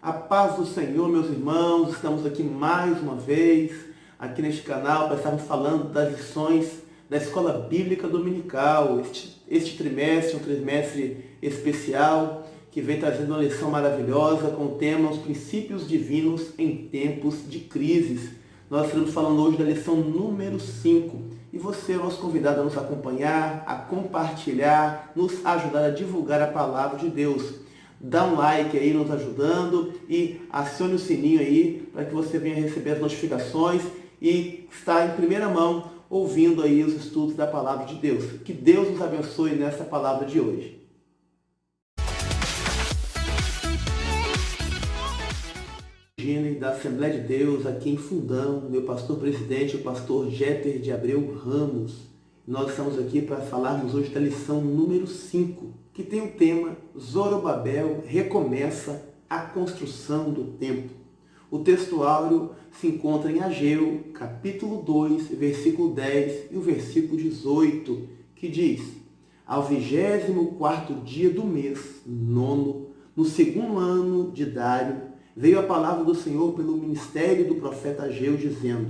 A paz do Senhor, meus irmãos, estamos aqui mais uma vez, aqui neste canal, para estarmos falando das lições da Escola Bíblica Dominical. Este trimestre, um trimestre especial, que vem trazendo uma lição maravilhosa com o tema Os Princípios Divinos em Tempos de Crises. Nós estaremos falando hoje da lição número 5. E você é o nosso convidado a nos acompanhar, a compartilhar, nos ajudar a divulgar a palavra de Deus. Dá um like aí nos ajudando e acione o sininho aí para que você venha receber as notificações e estar em primeira mão ouvindo aí os estudos da palavra de Deus. Que Deus nos abençoe nessa palavra de hoje. Da Assembleia de Deus aqui em Fundão, meu pastor presidente, o pastor Jeter de Abreu Ramos. Nós estamos aqui para falarmos hoje da lição número 5, que tem o tema Zorobabel recomeça a construção do templo. O texto áureo se encontra em Ageu, capítulo 2, versículo 10 e o versículo 18, que diz: Ao 24º dia do mês, nono, no segundo ano de Dário, veio a palavra do Senhor pelo ministério do profeta Ageu, dizendo: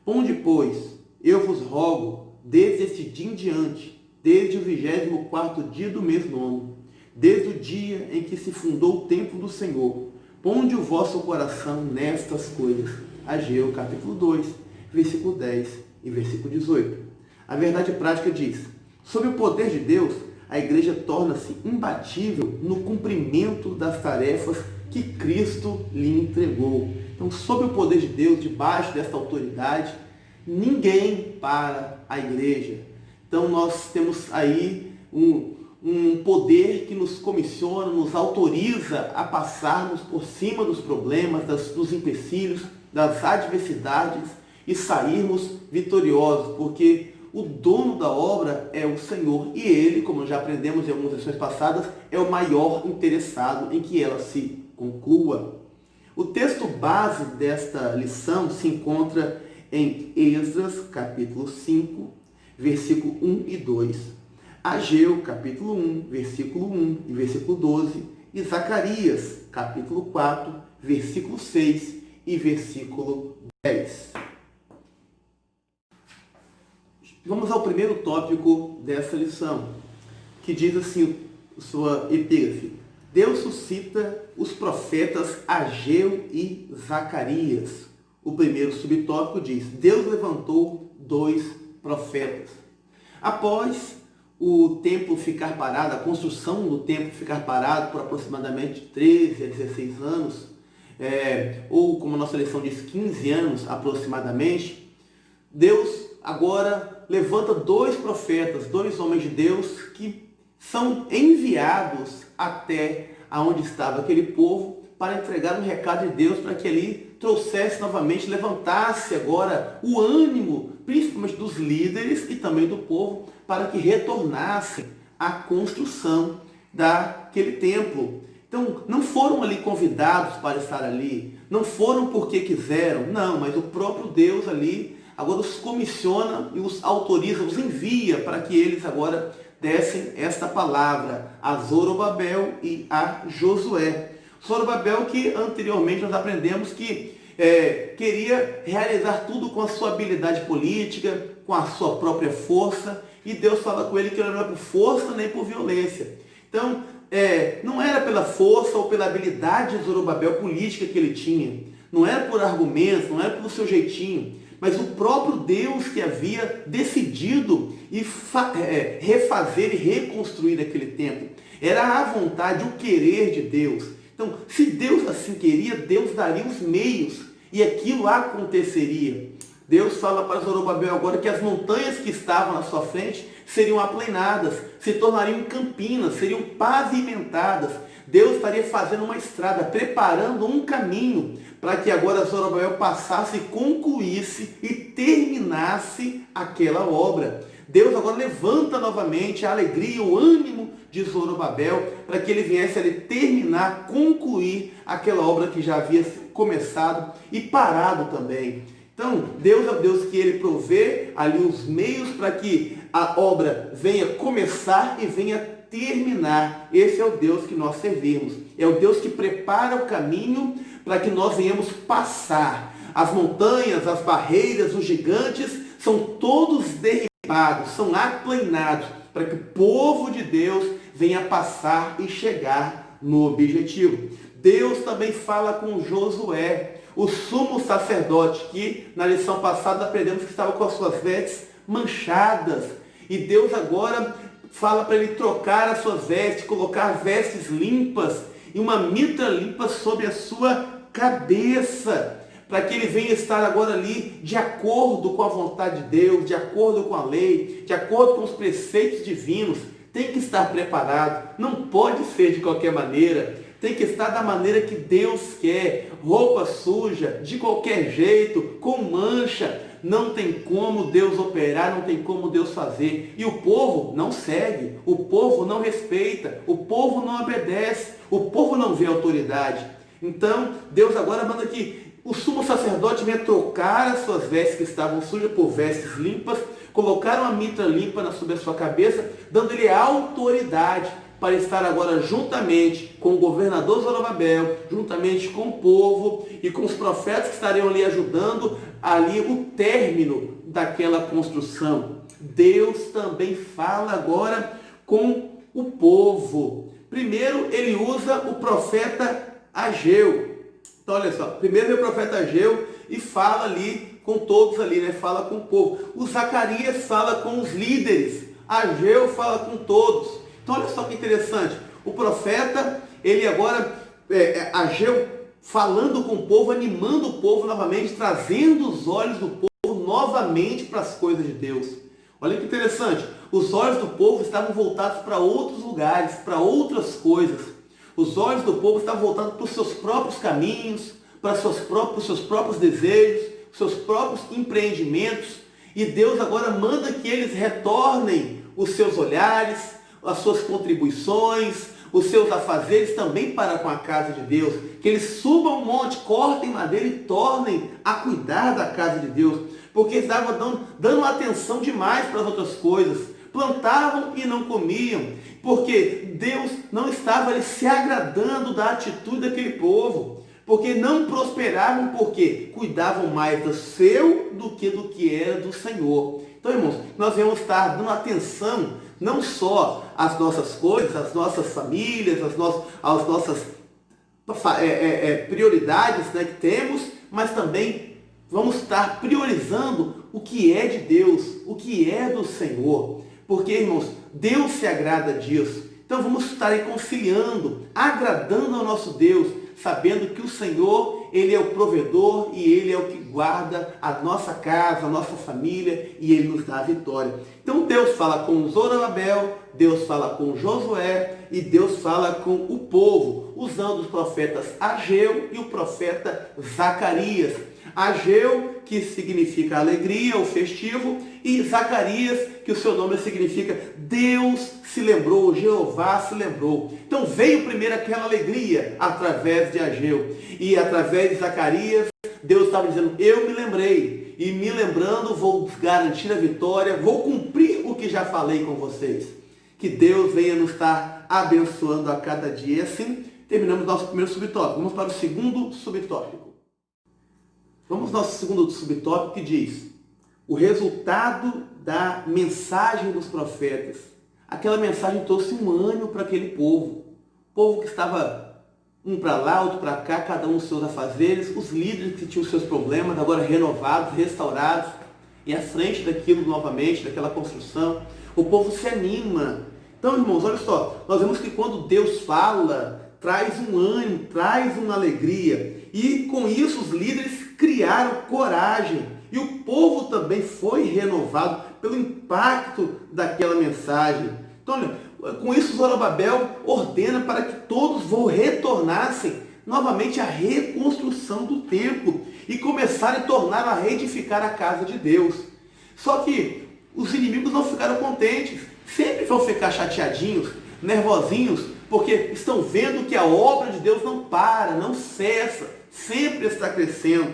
Ponde, pois, eu vos rogo, desde este dia em diante, desde o 24º dia do mês nono, desde o dia em que se fundou o templo do Senhor, ponde o vosso coração nestas coisas. Ageu, capítulo 2, versículo 10 e versículo 18. A verdade prática diz: sob o poder de Deus, a igreja torna-se imbatível no cumprimento das tarefas que Cristo lhe entregou. Então, sob o poder de Deus, debaixo desta autoridade, ninguém para a igreja. Então, nós temos aí um poder que nos comissiona, nos autoriza a passarmos por cima dos problemas, dos empecilhos, das adversidades e sairmos vitoriosos, porque o dono da obra é o Senhor e Ele, como já aprendemos em algumas lições passadas, é o maior interessado em que ela se conclua. O texto base desta lição se encontra em Esdras, capítulo 5, versículo 1 e 2, Ageu, capítulo 1, versículo 1 e versículo 12, e Zacarias, capítulo 4, versículo 6 e versículo 10. Vamos ao primeiro tópico dessa lição, que diz assim, sua epígrafe: Deus suscita os profetas Ageu e Zacarias. O primeiro subtópico diz: Deus levantou 2 profetas. Após o templo ficar parado, a construção do templo ficar parado por aproximadamente 13 a 16 anos, ou como a nossa lição diz, 15 anos aproximadamente, Deus agora levanta 2 profetas, 2 homens de Deus que são enviados até aonde estava aquele povo para entregar um recado de Deus para que ali trouxesse novamente, levantasse agora o ânimo, principalmente dos líderes e também do povo, para que retornassem à construção daquele templo. Então, não foram ali convidados para estar ali, não foram porque quiseram, não, mas o próprio Deus ali agora os comissiona e os autoriza, os envia para que eles agora dessem esta palavra a Zorobabel e a Josué. Zorobabel, que anteriormente nós aprendemos que queria realizar tudo com a sua habilidade política, com a sua própria força, e Deus fala com ele que não é por força nem por violência. Então, não era pela força ou pela habilidade de Zorobabel política que ele tinha, não era por argumentos, não era pelo seu jeitinho, mas o próprio Deus que havia decidido refazer e reconstruir aquele templo. Era a vontade, o querer de Deus. Então, se Deus assim queria, Deus daria os meios e aquilo aconteceria. Deus fala para Zorobabel agora que as montanhas que estavam na sua frente seriam aplanadas, se tornariam campinas, seriam pavimentadas. Deus estaria fazendo uma estrada, preparando um caminho para que agora Zorobabel passasse, concluísse e terminasse aquela obra. Deus agora levanta novamente a alegria, o ânimo de Zorobabel para que ele viesse ali terminar, concluir aquela obra que já havia começado e parado também. Então, Deus é o Deus que ele provê ali os meios para que a obra venha começar e venha terminar. Esse é o Deus que nós servimos. É o Deus que prepara o caminho para que nós venhamos passar. As montanhas, as barreiras, os gigantes são todos derribados, são aplanados, para que o povo de Deus venha passar e chegar no objetivo. Deus também fala com Josué, o sumo sacerdote, que na lição passada aprendemos que estava com as suas vestes manchadas. E Deus agora fala para ele trocar as suas vestes, colocar vestes limpas e uma mitra limpa sobre a sua cabeça, para que ele venha estar agora ali de acordo com a vontade de Deus, de acordo com a lei, de acordo com os preceitos divinos. Tem que estar preparado, não pode ser de qualquer maneira, tem que estar da maneira que Deus quer. Roupa suja, de qualquer jeito, com mancha, não tem como Deus operar, não tem como Deus fazer. E o povo não segue, o povo não respeita, o povo não obedece, o povo não vê autoridade. Então, Deus agora manda que o sumo sacerdote venha trocar as suas vestes que estavam sujas por vestes limpas, colocar uma mitra limpa sobre a sua cabeça, dando-lhe autoridade para estar agora juntamente com o governador Zorobabel, juntamente com o povo e com os profetas que estariam ali ajudando ali o término daquela construção. Deus também fala agora com o povo. Primeiro ele usa o profeta Ageu. Então olha só, primeiro vem o profeta Ageu e fala ali com todos ali, né? Fala com o povo. O Zacarias fala com os líderes. Ageu fala com todos. Então olha só que interessante. O profeta, ele agora, Ageu falando com o povo, animando o povo novamente, trazendo os olhos do povo novamente para as coisas de Deus. Olha que interessante. Os olhos do povo estavam voltados para outros lugares, para outras coisas. Os olhos do povo estavam voltados para os seus próprios caminhos, para os seus próprios desejos, seus próprios empreendimentos. E Deus agora manda que eles retornem os seus olhares, as suas contribuições, os seus afazeres também para com a casa de Deus. Que eles subam o monte, cortem madeira e tornem a cuidar da casa de Deus. Porque eles estavam dando atenção demais para as outras coisas. Plantavam e não comiam, porque Deus não estava ali se agradando da atitude daquele povo, porque não prosperavam, porque cuidavam mais do seu do que era do Senhor. Então, irmãos, nós devemos estar dando atenção não só às nossas coisas, às nossas famílias, às nossas prioridades, né, que temos, mas também vamos estar priorizando o que é de Deus, o que é do Senhor. Porque, irmãos, Deus se agrada disso. Então vamos estar aí conciliando, agradando ao nosso Deus, sabendo que o Senhor, Ele é o provedor e Ele é o que guarda a nossa casa, a nossa família, e Ele nos dá a vitória. Então Deus fala com Zorobabel, Deus fala com Josué e Deus fala com o povo, usando os profetas Ageu e o profeta Zacarias. Ageu, que significa alegria, o festivo, e Zacarias, que o seu nome significa Deus se lembrou, Jeová se lembrou. Então veio primeiro aquela alegria através de Ageu, e através de Zacarias, Deus estava dizendo, eu me lembrei, e me lembrando vou garantir a vitória, vou cumprir o que já falei com vocês. Que Deus venha nos estar abençoando a cada dia. E assim terminamos nosso primeiro subtópico. Vamos para o segundo subtópico. Vamos ao nosso segundo subtópico, que diz o resultado da mensagem dos profetas. Aquela mensagem trouxe um ânimo para aquele povo. Povo que estava um para lá, outro para cá, cada um os seus afazeres. Os líderes que tinham os seus problemas, agora renovados, restaurados. E à frente daquilo novamente, daquela construção, o povo se anima. Então, irmãos, olha só. Nós vemos que quando Deus fala, traz um ânimo, traz uma alegria. E com isso os líderes criaram coragem. E o povo também foi renovado pelo impacto daquela mensagem. Então, olha, com isso Zorobabel ordena para que todos retornassem novamente à reconstrução do templo e começarem a tornar a reedificar a casa de Deus. Só que os inimigos não ficaram contentes. Sempre vão ficar chateadinhos, nervosinhos, porque estão vendo que a obra de Deus não para, não cessa, sempre está crescendo.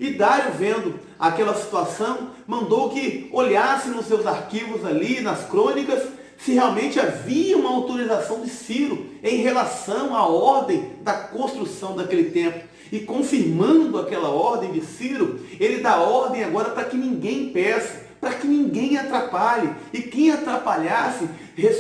E Dário, vendo aquela situação, mandou que olhassem nos seus arquivos ali, nas crônicas, se realmente havia uma autorização de Ciro em relação à ordem da construção daquele templo. E confirmando aquela ordem de Ciro, ele dá ordem agora para que ninguém peça, para que ninguém atrapalhe. E quem atrapalhasse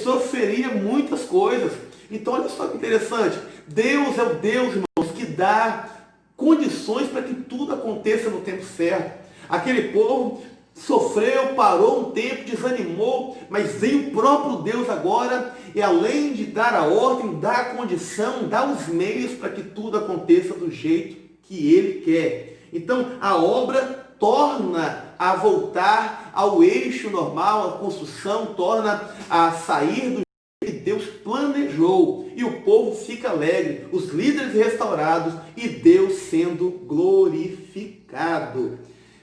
sofreria muitas coisas. Então olha só que interessante. Deus é o Deus, irmãos, que dá condições para que tudo aconteça no tempo certo. Aquele povo sofreu, parou um tempo, desanimou, mas veio o próprio Deus agora e além de dar a ordem, dá a condição, dá os meios para que tudo aconteça do jeito que Ele quer. Então a obra torna a voltar ao eixo normal, a construção torna a sair do que Deus planejou e o povo fica alegre, os líderes restaurados e Deus sendo glorificado.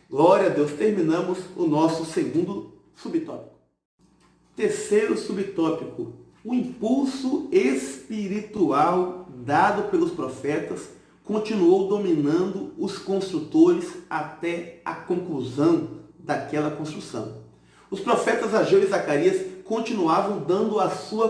Glória a Deus. Terminamos o nosso segundo subtópico. Terceiro subtópico, o impulso espiritual dado pelos profetas continuou dominando os construtores até a conclusão daquela construção. Os profetas Ageu e Zacarias continuavam dando a sua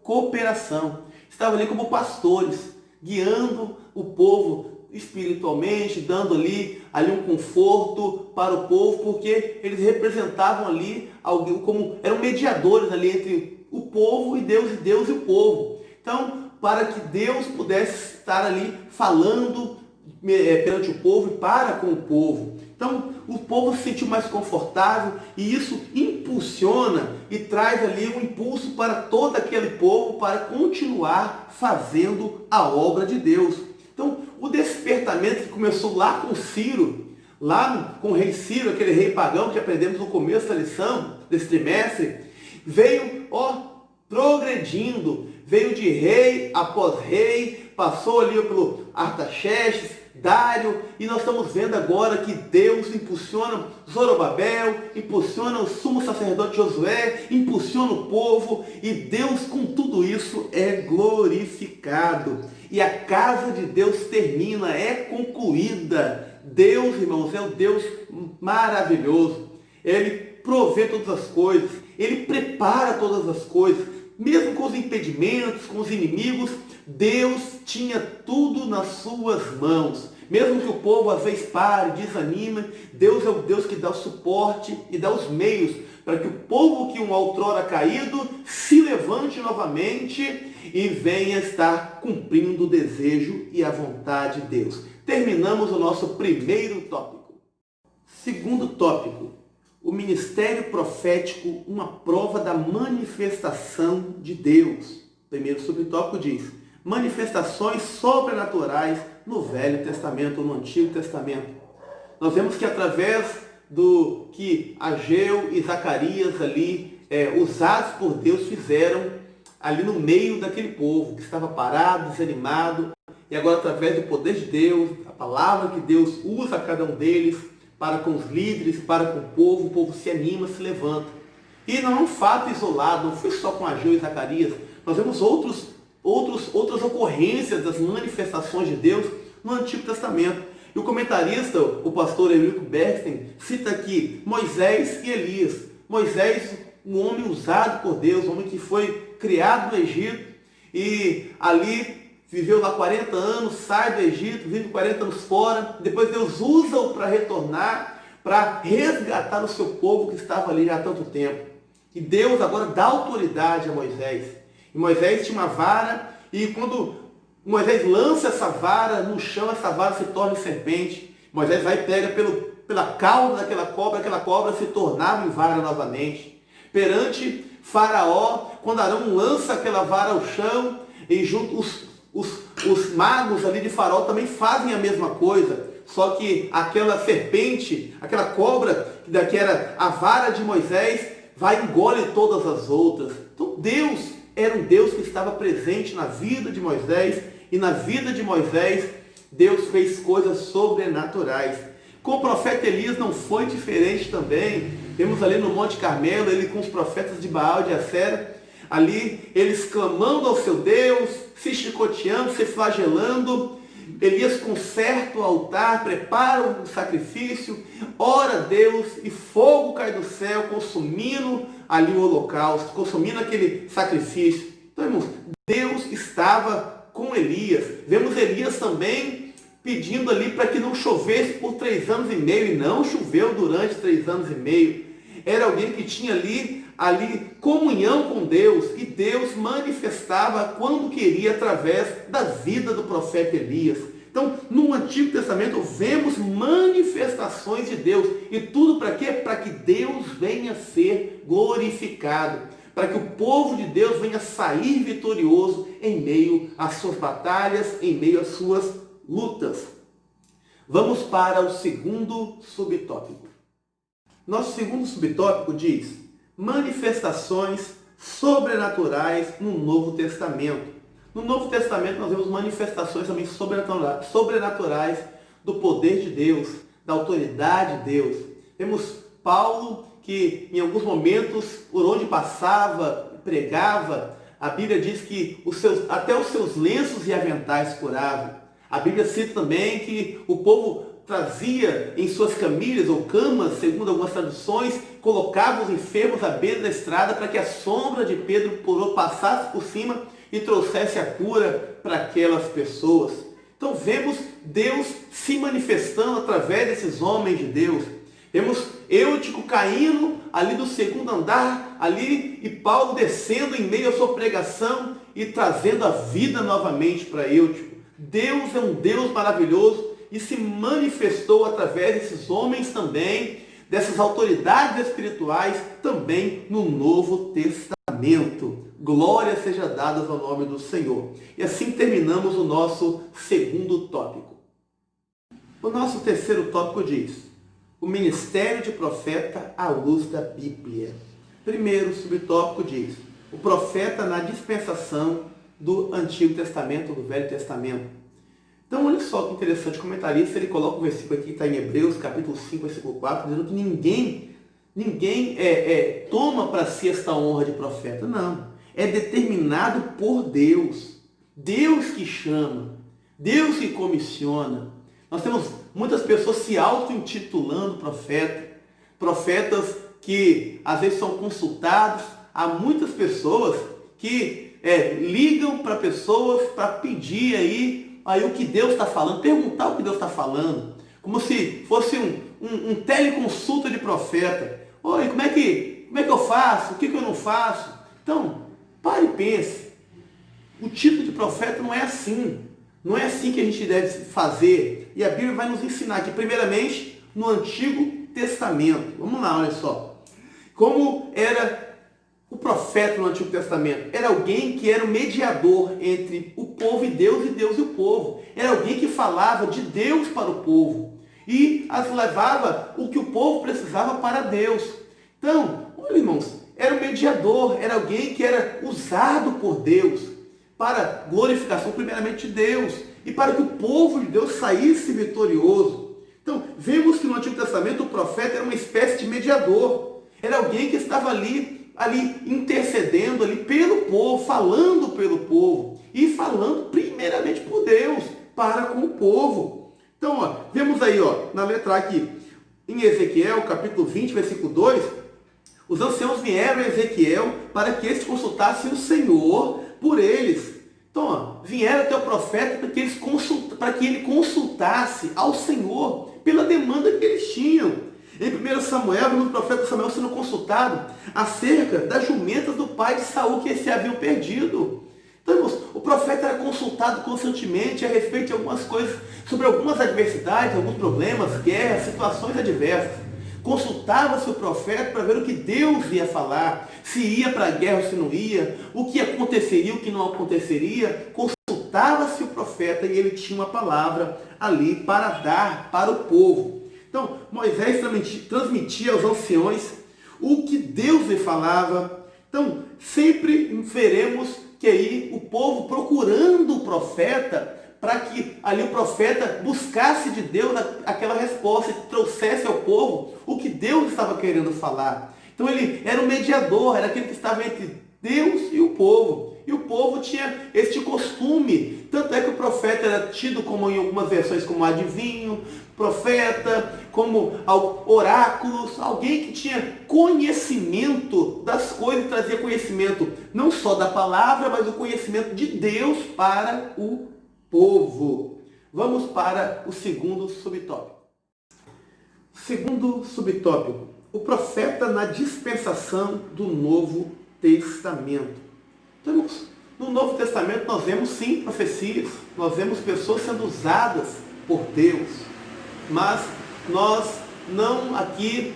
cooperação. Estavam ali como pastores, guiando o povo espiritualmente, dando ali um conforto para o povo, porque eles representavam ali alguém, como eram mediadores ali entre o povo e Deus e o povo. Então, para que Deus pudesse estar ali falando perante o povo e para com o povo. Então, o povo se sentiu mais confortável e isso impulsiona e traz ali um impulso para todo aquele povo para continuar fazendo a obra de Deus. Então, o despertamento que começou lá com Ciro, lá com o rei Ciro, aquele rei pagão que aprendemos no começo da lição, desse trimestre, veio, progredindo, veio de rei após rei, passou ali pelo Artaxerxes, Dário, e nós estamos vendo agora que Deus impulsiona Zorobabel, impulsiona o sumo sacerdote Josué, impulsiona o povo, e Deus com tudo isso é glorificado. E a casa de Deus termina, é concluída. Deus, irmãos, é um Deus maravilhoso. Ele provê todas as coisas, Ele prepara todas as coisas, mesmo com os impedimentos, com os inimigos, Deus tinha tudo nas suas mãos. Mesmo que o povo às vezes pare, desanime, Deus é o Deus que dá o suporte e dá os meios para que o povo que outrora caído se levante novamente e venha estar cumprindo o desejo e a vontade de Deus. Terminamos o nosso primeiro tópico. Segundo tópico, o ministério profético, uma prova da manifestação de Deus. Primeiro subtópico diz, manifestações sobrenaturais no Velho Testamento ou no Antigo Testamento. Nós vemos que através do que Ageu e Zacarias ali, usados por Deus, fizeram ali no meio daquele povo que estava parado, desanimado, e agora através do poder de Deus, a palavra que Deus usa a cada um deles, para com os líderes, para com o povo se anima, se levanta. E não é um fato isolado, não foi só com Ageu e Zacarias, nós vemos outras ocorrências das manifestações de Deus no Antigo Testamento. E o comentarista, o pastor Eurico Bergsten, cita aqui Moisés e Elias. Moisés, um homem usado por Deus, um homem que foi criado no Egito e ali viveu lá 40 anos, sai do Egito, vive 40 anos fora, depois Deus usa-o para retornar, para resgatar o seu povo que estava ali já há tanto tempo. E Deus agora dá autoridade a Moisés. E Moisés tinha uma vara, e quando Moisés lança essa vara no chão, essa vara se torna serpente. Moisés vai e pega pela cauda daquela cobra se tornava em vara novamente. Perante Faraó, quando Arão lança aquela vara ao chão, e junto os magos ali de Faraó também fazem a mesma coisa. Só que aquela serpente, aquela cobra, que era a vara de Moisés, vai e engole todas as outras. Então Deus era um Deus que estava presente na vida de Moisés, e na vida de Moisés, Deus fez coisas sobrenaturais. Com o profeta Elias não foi diferente também. Vemos ali no Monte Carmelo, ele com os profetas de Baal e de Acera, ali eles clamando ao seu Deus, se chicoteando, se flagelando, Elias conserta o altar, prepara o sacrifício, ora a Deus e fogo cai do céu, consumindo ali o holocausto, consumindo aquele sacrifício. Então, irmãos, Deus estava com Elias. Vemos Elias também pedindo ali para que não chovesse por 3 anos e meio, e não choveu durante 3 anos e meio. Era alguém que tinha ali comunhão com Deus, e Deus manifestava quando queria através da vida do profeta Elias. Então, no Antigo Testamento vemos manifestações de Deus, e tudo para quê? Para que Deus venha ser glorificado, para que o povo de Deus venha sair vitorioso em meio às suas batalhas, em meio às suas lutas. Vamos para o segundo subtópico. Nosso segundo subtópico diz: manifestações sobrenaturais no Novo Testamento. No Novo Testamento nós vemos manifestações também sobrenaturais do poder de Deus, da autoridade de Deus. Vemos Paulo que em alguns momentos, por onde passava, pregava, a Bíblia diz que até os seus lenços e aventais curavam. A Bíblia cita também que o povo trazia em suas camilhas ou camas, segundo algumas traduções, colocava os enfermos à beira da estrada para que a sombra de Pedro passasse por cima e trouxesse a cura para aquelas pessoas. Então vemos Deus se manifestando através desses homens de Deus. Vemos Eutico caindo ali do segundo andar, ali, e Paulo descendo em meio à sua pregação e trazendo a vida novamente para Eutico. Deus é um Deus maravilhoso e se manifestou através desses homens também, dessas autoridades espirituais também no Novo Testamento. Glória seja dada ao nome do Senhor. E assim terminamos o nosso segundo tópico. O nosso terceiro tópico diz: o ministério de profeta à luz da Bíblia. Primeiro subtópico diz: o profeta na dispensação do Antigo Testamento, do Velho Testamento. Então, olha só que interessante, o comentarista ele coloca um versículo aqui que está em Hebreus, capítulo 5, versículo 4, dizendo que ninguém toma para si esta honra de profeta. Não, é determinado por Deus. Deus que chama, Deus que comissiona. Nós temos muitas pessoas se auto-intitulando profetas que às vezes são consultados. Há muitas pessoas que ligam para pessoas para pedir aí o que Deus está falando, perguntar o que Deus está falando, como se fosse um teleconsulta de profeta. Oi, como é que eu faço? O que eu não faço? Então, pare e pense. O tipo de profeta não é assim. Não é assim que a gente deve fazer. E a Bíblia vai nos ensinar aqui, primeiramente, no Antigo Testamento. Vamos lá, olha só. Como era o profeta no Antigo Testamento? Era alguém que era o mediador entre o povo e Deus e o povo. Era alguém que falava de Deus para o povo e as levava o que o povo precisava para Deus. Então, olha, irmãos, era um mediador, era alguém que era usado por Deus para glorificação primeiramente de Deus e para que o povo de Deus saísse vitorioso. Então, vemos que no Antigo Testamento o profeta era uma espécie de mediador. Era alguém que estava ali intercedendo ali pelo povo, falando pelo povo e falando primeiramente por Deus para com o povo. Então, vemos aí, na letra aqui, em Ezequiel, capítulo 20, versículo 2, os anciãos vieram a Ezequiel para que eles consultassem o Senhor por eles. Então, vieram até o profeta para que ele consultasse ao Senhor pela demanda que eles tinham. Em 1 Samuel, vemos o profeta Samuel sendo consultado acerca das jumentas do pai de Saul que se haviam perdido. Então, irmãos, o profeta era consultado constantemente a respeito de algumas coisas, sobre algumas adversidades, alguns problemas, guerras, situações adversas. Consultava-se o profeta para ver o que Deus ia falar, se ia para a guerra ou se não ia, o que aconteceria, o que não aconteceria. Consultava-se o profeta e ele tinha uma palavra ali para dar para o povo. Então, Moisés transmitia aos anciões o que Deus lhe falava. Então, sempre veremos que aí o povo procurando o profeta, para que ali o profeta buscasse de Deus aquela resposta e trouxesse ao povo o que Deus estava querendo falar. Então, ele era o mediador, era aquele que estava entre Deus e o povo. E o povo tinha este costume Tanto é que o profeta era tido como, em algumas versões, como adivinho, profeta, como oráculos, alguém que tinha conhecimento das coisas, trazia conhecimento não só da palavra, mas o conhecimento de Deus para o povo. Vamos para o segundo subtópico. Segundo subtópico, o profeta na dispensação do Novo Testamento. Então, no Novo Testamento nós vemos sim profecias, nós vemos pessoas sendo usadas por Deus, mas nós não aqui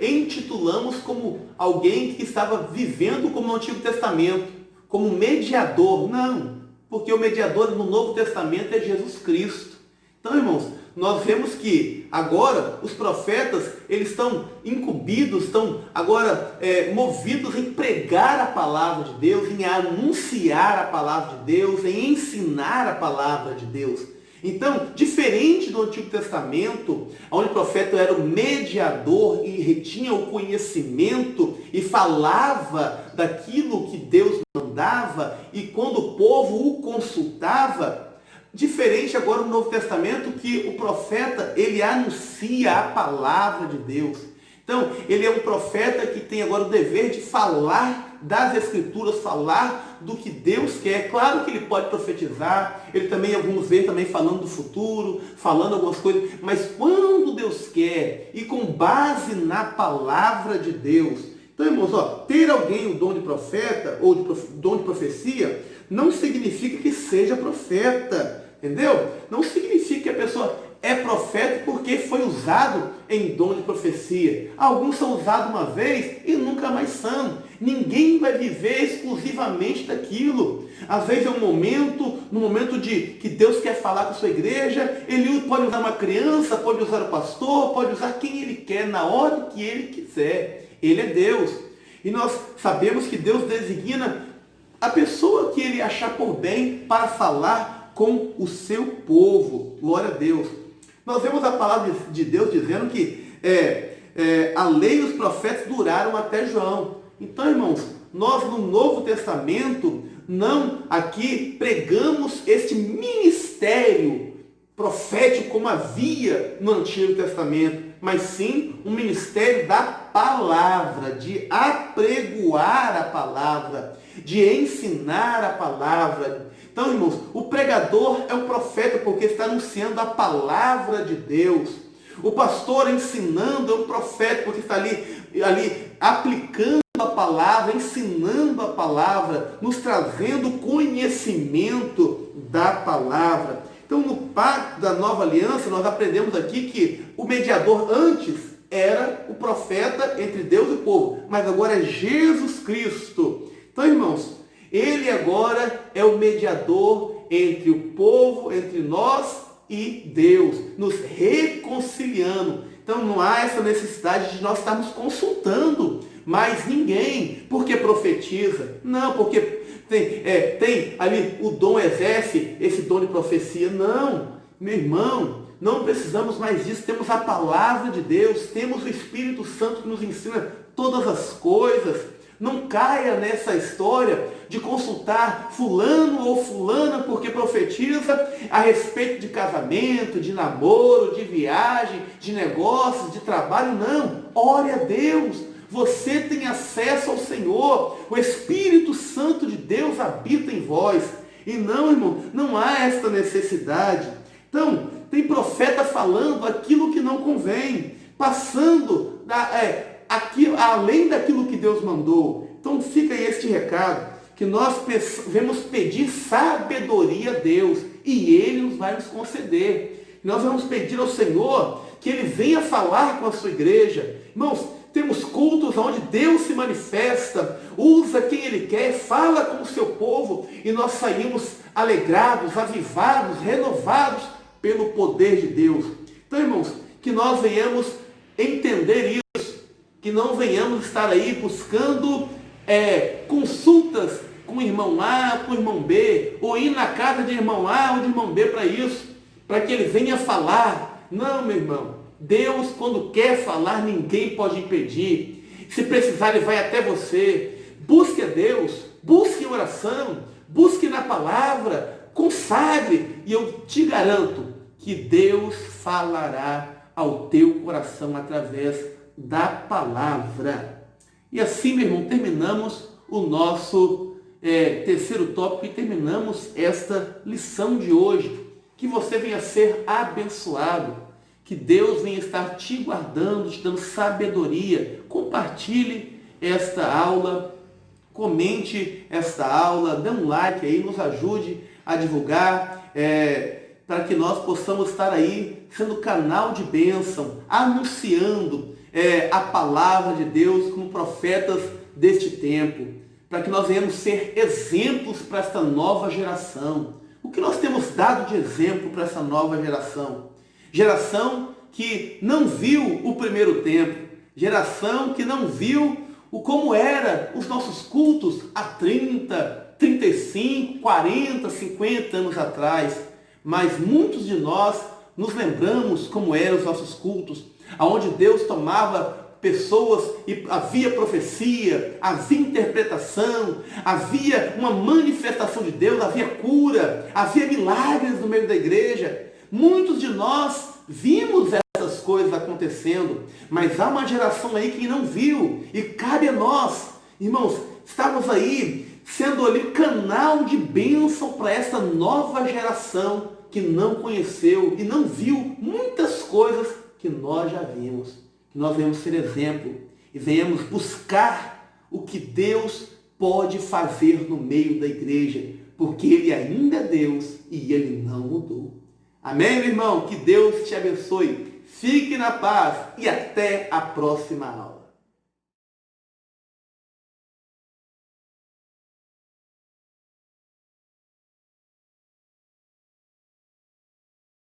intitulamos como alguém que estava vivendo como no Antigo Testamento, como mediador. Não, porque o mediador no Novo Testamento é Jesus Cristo. Então, irmãos, nós vemos que agora os profetas, eles estão incumbidos, estão agora movidos em pregar a palavra de Deus, em anunciar a palavra de Deus, em ensinar a palavra de Deus. Então, diferente do Antigo Testamento, onde o profeta era o mediador e retinha o conhecimento e falava daquilo que Deus mandava, e quando o povo o consultava, diferente agora no Novo Testamento, que o profeta, ele anuncia a palavra de Deus. Então, ele é um profeta que tem agora o dever de falar das Escrituras, falar do que Deus quer. Claro que ele pode profetizar, ele também, alguns vezes, também falando do futuro, falando algumas coisas, mas quando Deus quer, e com base na palavra de Deus. Então, irmãos, ter alguém o dom de profeta, ou dom de profecia, não significa que seja profeta, entendeu? Não significa que a pessoa é profeta porque foi usado em dom de profecia. Alguns são usados uma vez e nunca mais são. Ninguém vai viver exclusivamente daquilo. Às vezes é um momento, no momento de que Deus quer falar com a sua igreja, ele pode usar uma criança, pode usar o pastor, pode usar quem ele quer, na hora que ele quiser. Ele é Deus. E nós sabemos que Deus designa a pessoa que ele achar por bem para falar com o seu povo. Glória a Deus. Nós vemos a palavra de Deus dizendo que a lei e os profetas duraram até João. Então, irmãos, nós no Novo Testamento não aqui pregamos este ministério profético como havia no Antigo Testamento, mas sim um ministério da palavra, de apregoar a palavra, de ensinar a palavra. Então, irmãos, o pregador é um profeta porque está anunciando a palavra de Deus. O pastor ensinando é um profeta porque está ali aplicando a palavra, ensinando a palavra, nos trazendo conhecimento da palavra. Então, no pacto da nova aliança, nós aprendemos aqui que o mediador antes era o profeta entre Deus e o povo, mas agora é Jesus Cristo. Então, irmãos, ele agora é o mediador entre o povo, entre nós e Deus, nos reconciliando. Então não há essa necessidade de nós estarmos consultando mais ninguém, porque profetiza. Não, porque tem ali o dom, exerce esse dom de profecia. Não, meu irmão, não precisamos mais disso. Temos a palavra de Deus, temos o Espírito Santo que nos ensina todas as coisas. Não caia nessa história de consultar fulano ou fulana porque profetiza a respeito de casamento, de namoro, de viagem, de negócios, de trabalho. Não, ore a Deus. Você tem acesso ao Senhor. O Espírito Santo de Deus habita em vós. E não, irmão, não há esta necessidade. Então, tem profeta falando aquilo que não convém, passando além daquilo que Deus mandou. Então fica aí este recado, que nós devemos pedir sabedoria a Deus, e Ele nos vai nos conceder. Nós vamos pedir ao Senhor que Ele venha falar com a sua igreja. Irmãos, temos cultos onde Deus se manifesta, usa quem Ele quer, fala com o seu povo, e nós saímos alegrados, avivados, renovados pelo poder de Deus. Então, irmãos, que nós venhamos entender isso, que não venhamos estar aí buscando consultas com o irmão A, com o irmão B, ou ir na casa de irmão A ou de irmão B para isso, para que ele venha falar. Não, meu irmão, Deus, quando quer falar, ninguém pode impedir. Se precisar, Ele vai até você. Busque a Deus, busque em oração, busque na palavra, consagre, e eu te garanto que Deus falará ao teu coração através da palavra. E assim, meu irmão, terminamos o nosso terceiro tópico e terminamos esta lição de hoje. Que você venha ser abençoado, que Deus venha estar te guardando, te dando sabedoria. Compartilhe esta aula, comente esta aula, dê um like aí, nos ajude a divulgar, para que nós possamos estar aí sendo canal de bênção, anunciando a palavra de Deus como profetas deste tempo, para que nós venhamos ser exemplos para esta nova geração. O que nós temos dado de exemplo para essa nova geração? Geração que não viu o primeiro tempo, geração que não viu como eram os nossos cultos há 30, 35, 40, 50 anos atrás. Mas muitos de nós nos lembramos como eram os nossos cultos, onde Deus tomava pessoas e havia profecia, havia interpretação, havia uma manifestação de Deus, havia cura, havia milagres no meio da igreja. Muitos de nós vimos essas coisas acontecendo, mas há uma geração aí que não viu, e cabe a nós, irmãos, estamos aí sendo ali canal de bênção para essa nova geração que não conheceu e não viu muitas coisas que nós já vimos. Que nós venhamos ser exemplo e venhamos buscar o que Deus pode fazer no meio da igreja, porque Ele ainda é Deus e Ele não mudou. Amém, meu irmão? Que Deus te abençoe. Fique na paz e até a próxima aula.